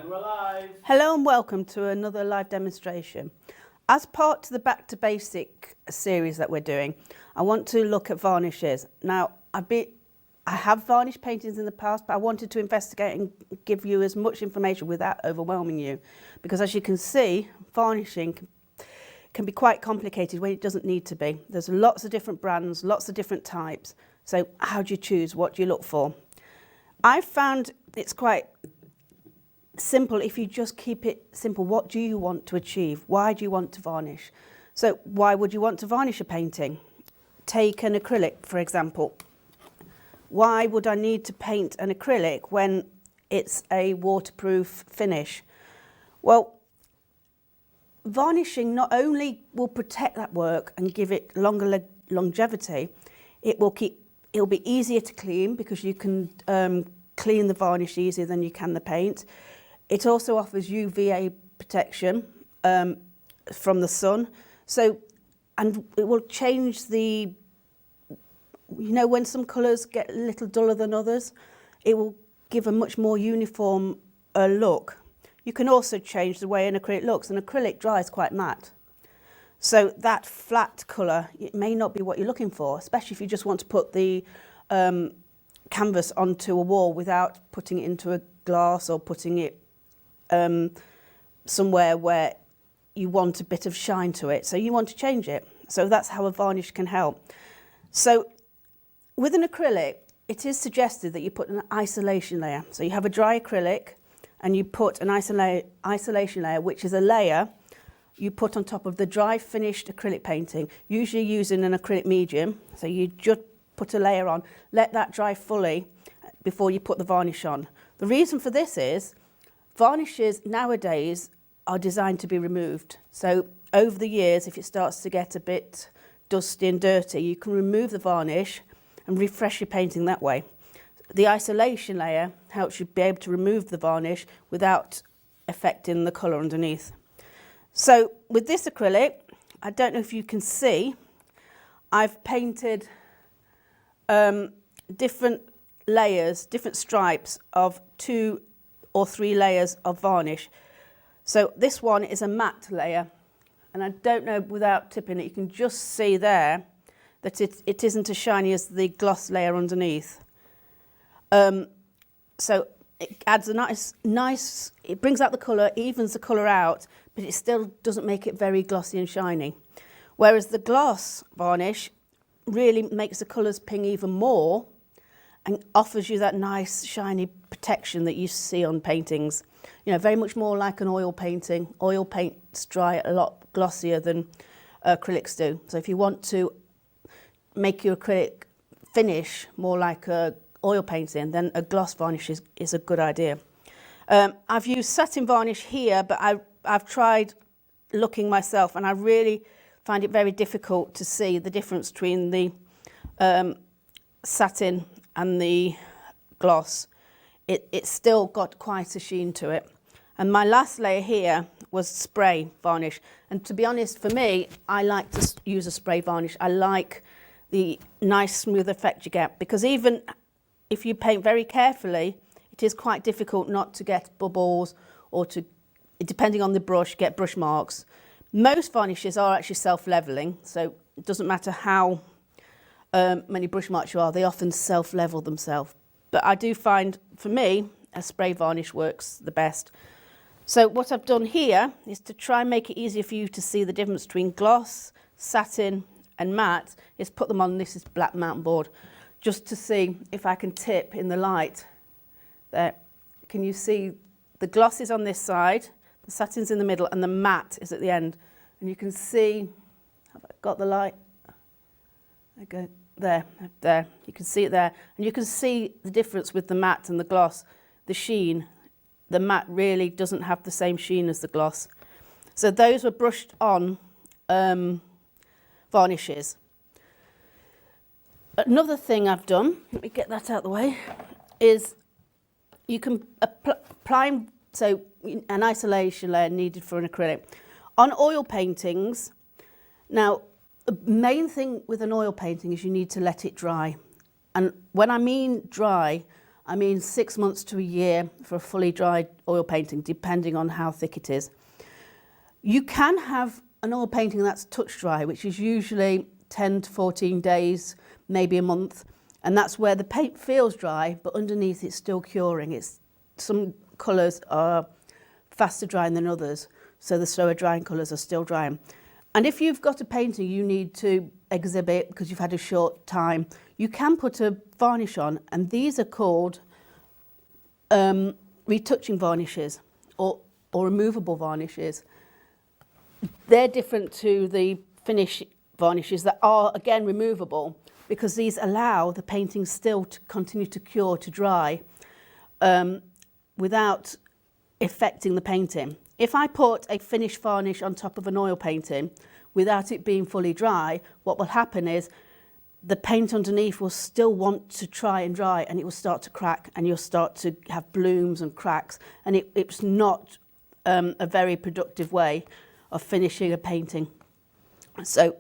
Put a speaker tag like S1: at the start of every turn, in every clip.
S1: And we're alive.
S2: Hello and welcome to another live demonstration. As part of the Back to Basic series that we're doing, I want to look at varnishes. Now, I have varnish paintings in the past, but I wanted to investigate and give you as much information without overwhelming you. Because as you can see, varnishing can be quite complicated when it doesn't need to be. There's lots of different brands, lots of different types. So how do you choose? What do you look for? I've found it's quite simple if you just keep it simple. What do you want to achieve? Why do you want to varnish? So why would you want to varnish a painting? Take an acrylic, for example. Why would I need to paint an acrylic when it's a waterproof finish? Well, varnishing not only will protect that work and give it longer longevity, it'll be easier to clean because you can clean the varnish easier than you can the paint. It also offers UVA protection from the sun. So, and it will change the, when some colours get a little duller than others, it will give a much more uniform look. You can also change the way an acrylic looks. An acrylic dries quite matte. So that flat colour, it may not be what you're looking for, especially if you just want to put the canvas onto a wall without putting it into a glass or putting it somewhere where you want a bit of shine to it. So you want to change it. So that's how a varnish can help. So with an acrylic, it is suggested that you put an isolation layer. So you have a dry acrylic and you put an isolation layer, which is a layer you put on top of the dry finished acrylic painting, usually using an acrylic medium. So you just put a layer on, let that dry fully before you put the varnish on. The reason for this is varnishes nowadays are designed to be removed. So over the years, if it starts to get a bit dusty and dirty, you can remove the varnish and refresh your painting that way. The isolation layer helps you be able to remove the varnish without affecting the colour underneath. So with this acrylic, I don't know if you can see, I've painted different layers, different stripes of 2 or 3 layers of varnish. So this one is a matte layer, and I don't know, without tipping it, you can just see there that it isn't as shiny as the gloss layer underneath. So it adds a nice, it brings out the colour, evens the colour out, but it still doesn't make it very glossy and shiny. Whereas the gloss varnish really makes the colours ping even more and offers you that nice shiny protection that you see on paintings. Very much more like an oil painting. Oil paints dry a lot glossier than acrylics do. So if you want to make your acrylic finish more like a oil painting, then a gloss varnish is a good idea. I've used satin varnish here, but I've tried looking myself, and I really find it very difficult to see the difference between the satin and the gloss. It's still got quite a sheen to it. And my last layer here was spray varnish. And to be honest, for me, I like to use a spray varnish. I like the nice smooth effect you get, because even if you paint very carefully, it is quite difficult not to get bubbles or to, depending on the brush, get brush marks. Most varnishes are actually self-leveling, so it doesn't matter how many brush marks you are, they often self-level themselves. But I do find, for me, a spray varnish works the best. So what I've done here is to try and make it easier for you to see the difference between gloss, satin and matte, is put them on, this is black mountain board, just to see if I can tip in the light. There, can you see the gloss is on this side, the satin's in the middle, and the matte is at the end. And you can see, have I got the light? There you go. There, you can see it there. And you can see the difference with the matte and the gloss, the sheen. The matte really doesn't have the same sheen as the gloss. So those were brushed on varnishes. Another thing I've done, let me get that out of the way, is you can apply, so an isolation layer needed for an acrylic. On oil paintings, now, the main thing with an oil painting is you need to let it dry. And when I mean dry, I mean 6 months to a year for a fully dried oil painting, depending on how thick it is. You can have an oil painting that's touch dry, which is usually 10 to 14 days, maybe a month. And that's where the paint feels dry, but underneath it's still curing. Some colours are faster drying than others, so the slower drying colours are still drying. And if you've got a painting you need to exhibit because you've had a short time, you can put a varnish on, and these are called retouching varnishes or removable varnishes. They're different to the finish varnishes that are, again, removable, because these allow the painting still to continue to cure, to dry, without affecting the painting. If I put a finish varnish on top of an oil painting without it being fully dry, what will happen is the paint underneath will still want to try and dry, and it will start to crack, and you'll start to have blooms and cracks, and it's not a very productive way of finishing a painting. So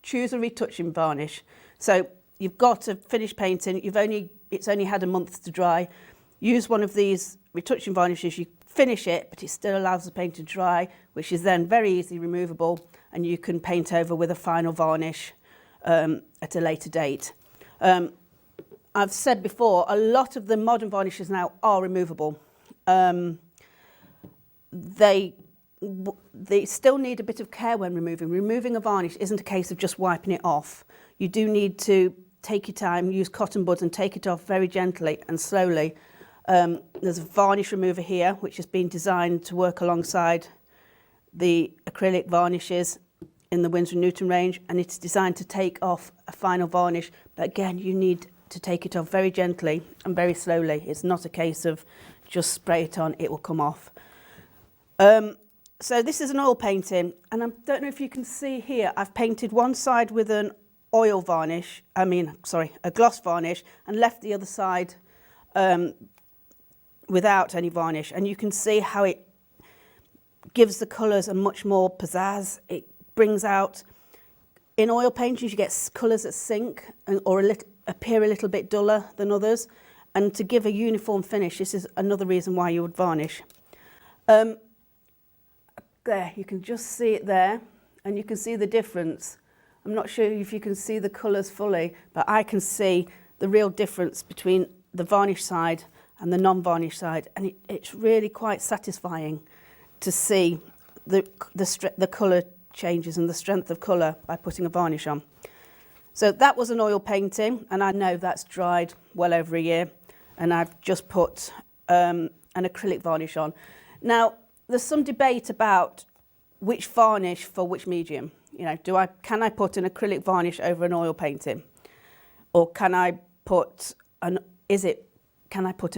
S2: choose a retouching varnish. So you've got a finished painting, it's only had a month to dry. Use one of these retouching varnishes, you finish it, but it still allows the paint to dry, which is then very easily removable, and you can paint over with a final varnish at a later date. I've said before, a lot of the modern varnishes now are removable. They still need a bit of care when removing. Removing a varnish isn't a case of just wiping it off. You do need to take your time, use cotton buds and take it off very gently and slowly. There's a varnish remover here, which has been designed to work alongside the acrylic varnishes in the Winsor & Newton range, and it's designed to take off a final varnish. But again, you need to take it off very gently and very slowly. It's not a case of just spray it on, it will come off. So this is an oil painting, and I don't know if you can see here, I've painted one side with an oil varnish, a gloss varnish, and left the other side without any varnish. And you can see how it gives the colours a much more pizzazz. It brings out, in oil paintings you get colours that sink or appear a little bit duller than others. And to give a uniform finish, this is another reason why you would varnish. There, you can just see it there, and you can see the difference. I'm not sure if you can see the colours fully, but I can see the real difference between the varnish side and the non-varnish side, and it's really quite satisfying to see the colour changes and the strength of colour by putting a varnish on. So that was an oil painting, and I know that's dried well over a year, and I've just put an acrylic varnish on. Now, there's some debate about which varnish for which medium. You know, can I put an acrylic varnish over an oil painting, or can I put an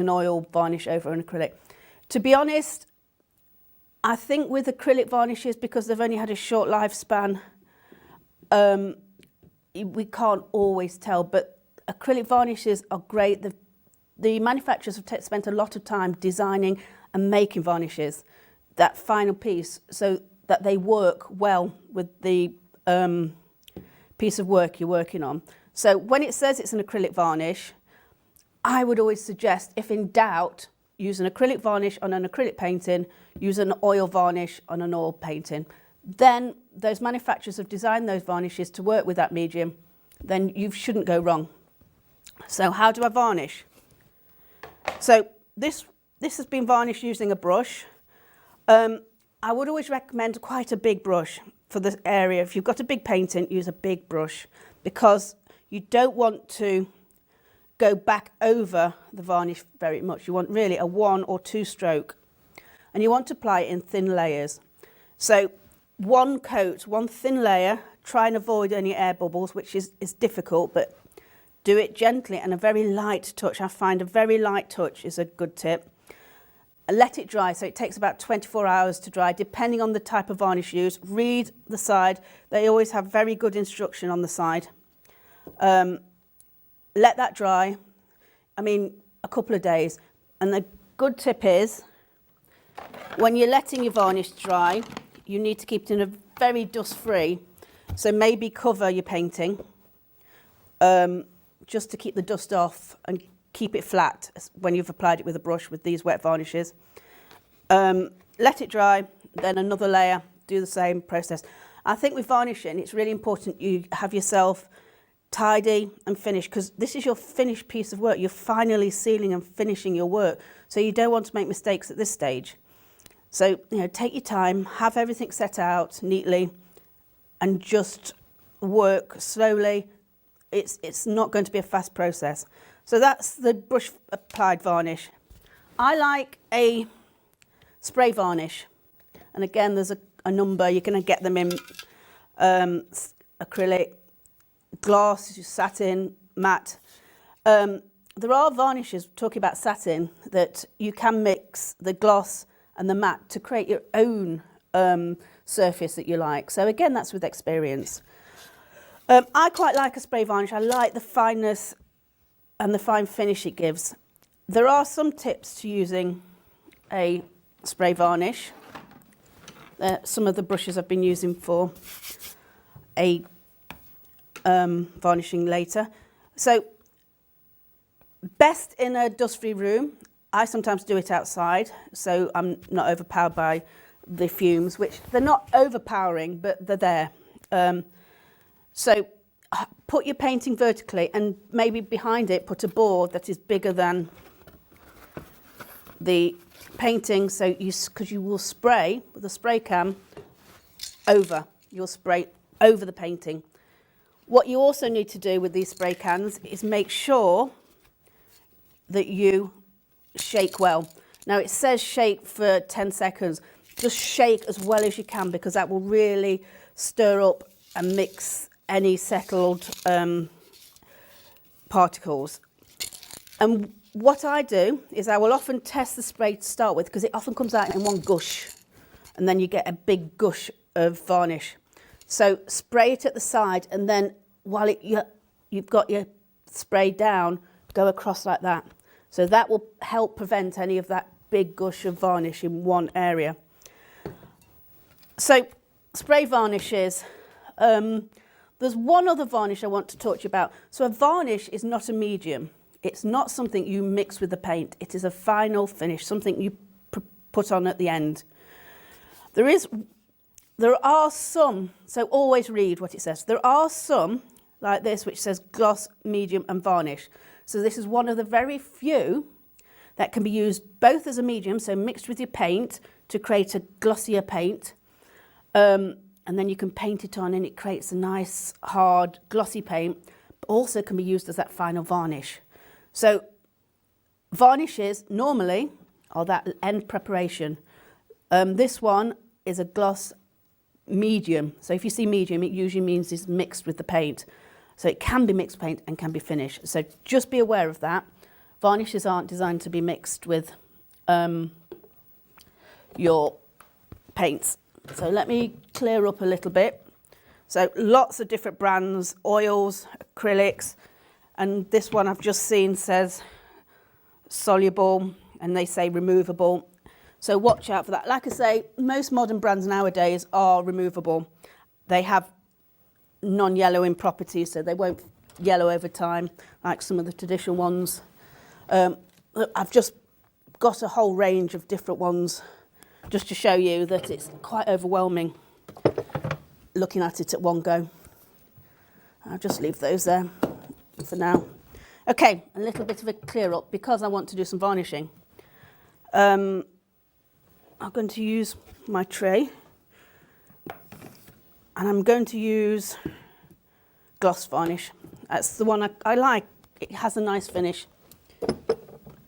S2: oil varnish over an acrylic? To be honest, I think with acrylic varnishes, because they've only had a short lifespan, we can't always tell. But acrylic varnishes are great. The manufacturers have spent a lot of time designing and making varnishes, that final piece, so that they work well with the piece of work you're working on. So when it says it's an acrylic varnish, I would always suggest, if in doubt, use an acrylic varnish on an acrylic painting, use an oil varnish on an oil painting. Then those manufacturers have designed those varnishes to work with that medium, then you shouldn't go wrong. So how do I varnish? So this has been varnished using a brush. I would always recommend quite a big brush for this area. If you've got a big painting, use a big brush, because you don't want to go back over the varnish very much. You want really a 1 or 2 stroke, and you want to apply it in thin layers. So one coat, one thin layer, try and avoid any air bubbles, which is difficult, but do it gently and a very light touch. I find a very light touch is a good tip. Let it dry, so it takes about 24 hours to dry, depending on the type of varnish used. Read the side, they always have very good instruction on the side. Let that dry, a couple of days. And the good tip is, when you're letting your varnish dry, you need to keep it in a very dust-free, so maybe cover your painting, just to keep the dust off and keep it flat when you've applied it with a brush with these wet varnishes. Let it dry, then another layer, do the same process. I think with varnishing, it's really important you have yourself tidy and finished, because this is your finished piece of work. You're finally sealing and finishing your work. So you don't want to make mistakes at this stage. So, take your time, have everything set out neatly, and just work slowly. It's not going to be a fast process. So that's the brush applied varnish. I like a spray varnish. And again, there's a number. You're going to get them in acrylic, gloss, satin, matte. There are varnishes, talking about satin, that you can mix the gloss and the matte to create your own surface that you like. So again, that's with experience. I quite like a spray varnish. I like the fineness and the fine finish it gives. There are some tips to using a spray varnish. Some of the brushes I've been using for a varnishing later. So best in a dust-free room. I sometimes do it outside, so I'm not overpowered by the fumes, which they're not overpowering, but they're there. So put your painting vertically, and maybe behind it put a board that is bigger than the painting, so because you will spray with a spray can over. You'll spray over the painting. What you also need to do with these spray cans is make sure that you shake well. Now it says shake for 10 seconds. Just shake as well as you can, because that will really stir up and mix any settled particles. And what I do is I will often test the spray to start with, because it often comes out in one gush, and then you get a big gush of varnish. So spray it at the side, and then while you've got your spray down, go across like that. So that will help prevent any of that big gush of varnish in one area. So spray varnishes. There's one other varnish I want to talk to you about. So a varnish is not a medium. It's not something you mix with the paint. It is a final finish, something you put on at the end. There are some, so always read what it says. There are some, like this, which says gloss, medium and varnish. So this is one of the very few that can be used both as a medium, so mixed with your paint to create a glossier paint. And then you can paint it on and it creates a nice, hard, glossy paint, but also can be used as that final varnish. So varnishes normally are that end preparation. This one is a gloss medium. So if you see medium, it usually means it's mixed with the paint. So it can be mixed paint and can be finished. So just be aware of that. Varnishes aren't designed to be mixed with your paints. So let me clear up a little bit. So lots of different brands, oils, acrylics, and this one I've just seen says soluble, and they say removable. So watch out for that. Like I say, most modern brands nowadays are removable. They have non-yellowing properties, so they won't yellow over time like some of the traditional ones. I've just got a whole range of different ones just to show you that it's quite overwhelming looking at it at one go. I'll just leave those there for now. Okay, a little bit of a clear up because I want to do some varnishing. I'm going to use my tray, and I'm going to use gloss varnish. That's the one I like. It has a nice finish.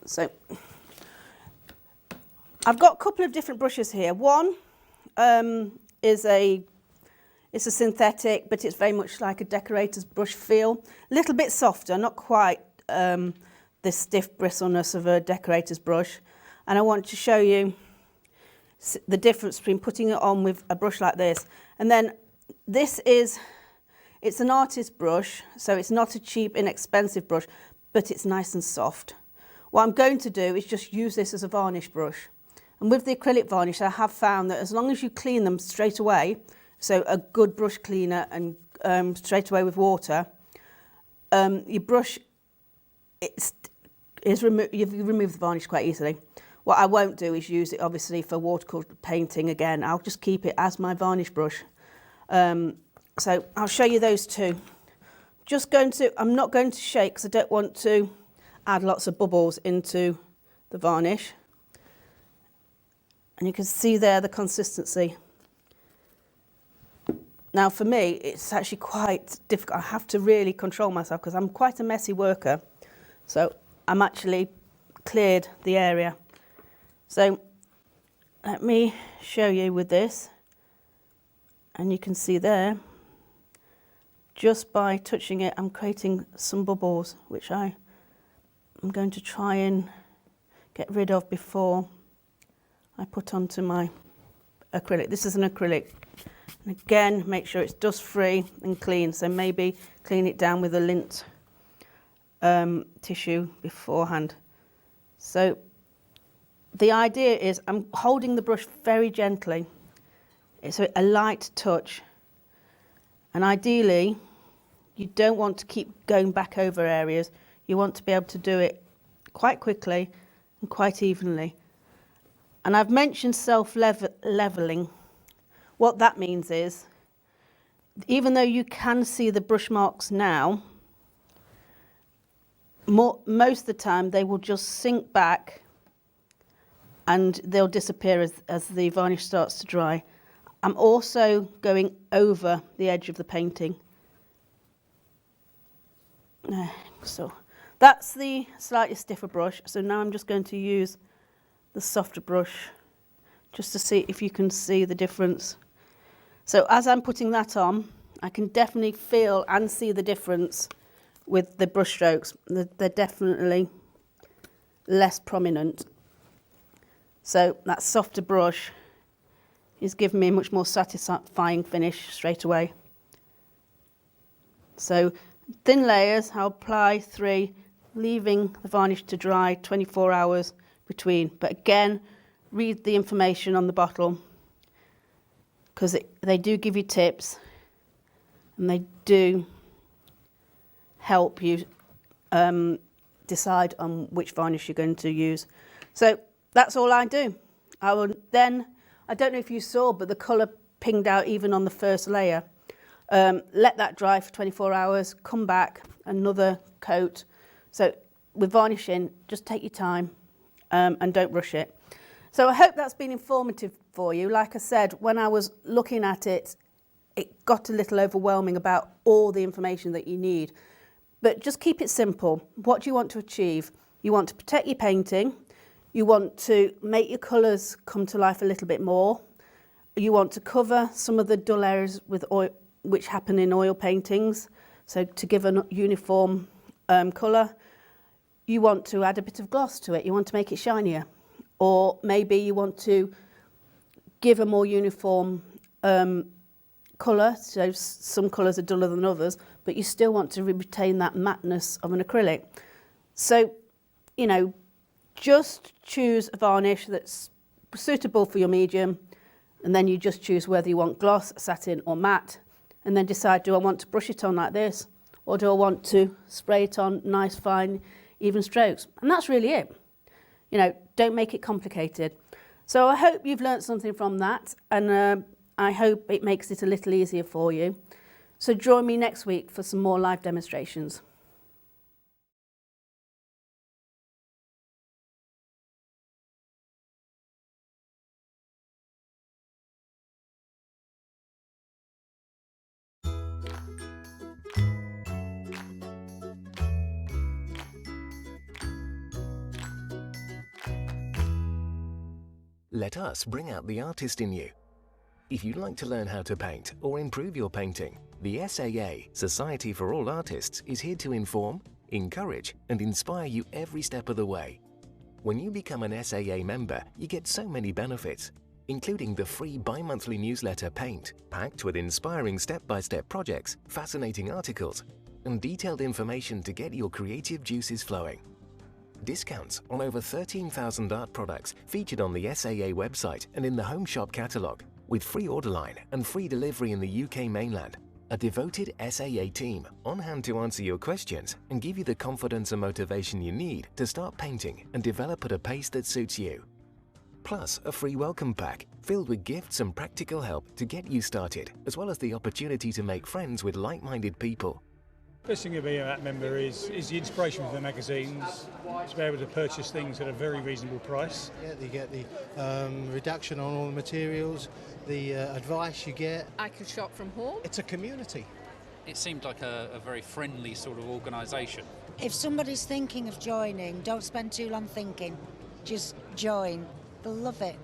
S2: So I've got a couple of different brushes here. One is a synthetic, but it's very much like a decorator's brush feel. A little bit softer, not quite the stiff bristleness of a decorator's brush. And I want to show you the difference between putting it on with a brush like this. And then it's an artist brush, so it's not a cheap, inexpensive brush, but it's nice and soft. What I'm going to do is just use this as a varnish brush. And with the acrylic varnish, I have found that as long as you clean them straight away, so a good brush cleaner and straight away with water, your brush, you've removed the varnish quite easily. What I won't do is use it obviously for watercolour painting again. I'll just keep it as my varnish brush. So I'll show you those two. I'm not going to shake because I don't want to add lots of bubbles into the varnish. And you can see there the consistency. Now for me, it's actually quite difficult. I have to really control myself because I'm quite a messy worker. So I'm actually cleared the area. So let me show you with this. And you can see there, just by touching it, I'm creating some bubbles, which I'm going to try and get rid of before I put onto my acrylic. This is an acrylic. And again, make sure it's dust-free and clean. So maybe clean it down with a lint tissue beforehand. So the idea is I'm holding the brush very gently. It's a light touch. And ideally, you don't want to keep going back over areas. You want to be able to do it quite quickly and quite evenly. And I've mentioned self-leveling. What that means is, even though you can see the brush marks now, most of the time they will just sink back and they'll disappear as the varnish starts to dry. I'm also going over the edge of the painting. So that's the slightly stiffer brush. So now I'm just going to use the softer brush just to see if you can see the difference. So as I'm putting that on, I can definitely feel and see the difference with the brush strokes. They're definitely less prominent. So that softer brush is giving me a much more satisfying finish straight away. So thin layers, I'll apply 3, leaving the varnish to dry 24 hours between. But again, read the information on the bottle, because they do give you tips and they do help you decide on which varnish you're going to use. So that's all I do. I don't know if you saw, but the colour pinged out even on the first layer. Let that dry for 24 hours, come back, another coat. So with varnishing, just take your time and don't rush it. So I hope that's been informative for you. Like I said, when I was looking at it, it got a little overwhelming about all the information that you need. But just keep it simple. What do you want to achieve? You want to protect your painting. You want to make your colours come to life a little bit more. You want to cover some of the dull areas with oil, which happen in oil paintings, so to give a uniform colour. You want to add a bit of gloss to it. You want to make it shinier. Or maybe you want to give a more uniform colour, so some colours are duller than others, but you still want to retain that matte-ness of an acrylic. So, you know, just choose a varnish that's suitable for your medium, and then you just choose whether you want gloss, satin or matte, and then decide, do I want to brush it on like this, or do I want to spray it on nice, fine, even strokes? And that's really it. You know, don't make it complicated. So I hope you've learnt something from that, and I hope it makes it a little easier for you. So join me next week for some more live demonstrations.
S1: Let us bring out the artist in you. If you'd like to learn how to paint or improve your painting, the SAA, Society for All Artists, is here to inform, encourage and inspire you every step of the way. When you become an SAA member, you get so many benefits, including the free bi-monthly newsletter Paint, packed with inspiring step-by-step projects, fascinating articles, and detailed information to get your creative juices flowing. Discounts on over 13,000 art products featured on the SAA website and in the Home Shop catalogue, with free order line and free delivery in the UK mainland, A devoted SAA team on hand to answer your questions and give you the confidence and motivation you need to start painting and develop at a pace that suits you. Plus, a free welcome pack filled with gifts and practical help to get you started, as well as the opportunity to make friends with like-minded people.
S3: Best thing about being a MAP member is the inspiration from the magazines, to be able to purchase things at a very reasonable price.
S4: Yeah, you get the reduction on all the materials, the advice you get.
S5: I can shop from home.
S4: It's a community.
S6: It seemed like a very friendly sort of organisation.
S7: If somebody's thinking of joining, don't spend too long thinking. Just join. They'll love it.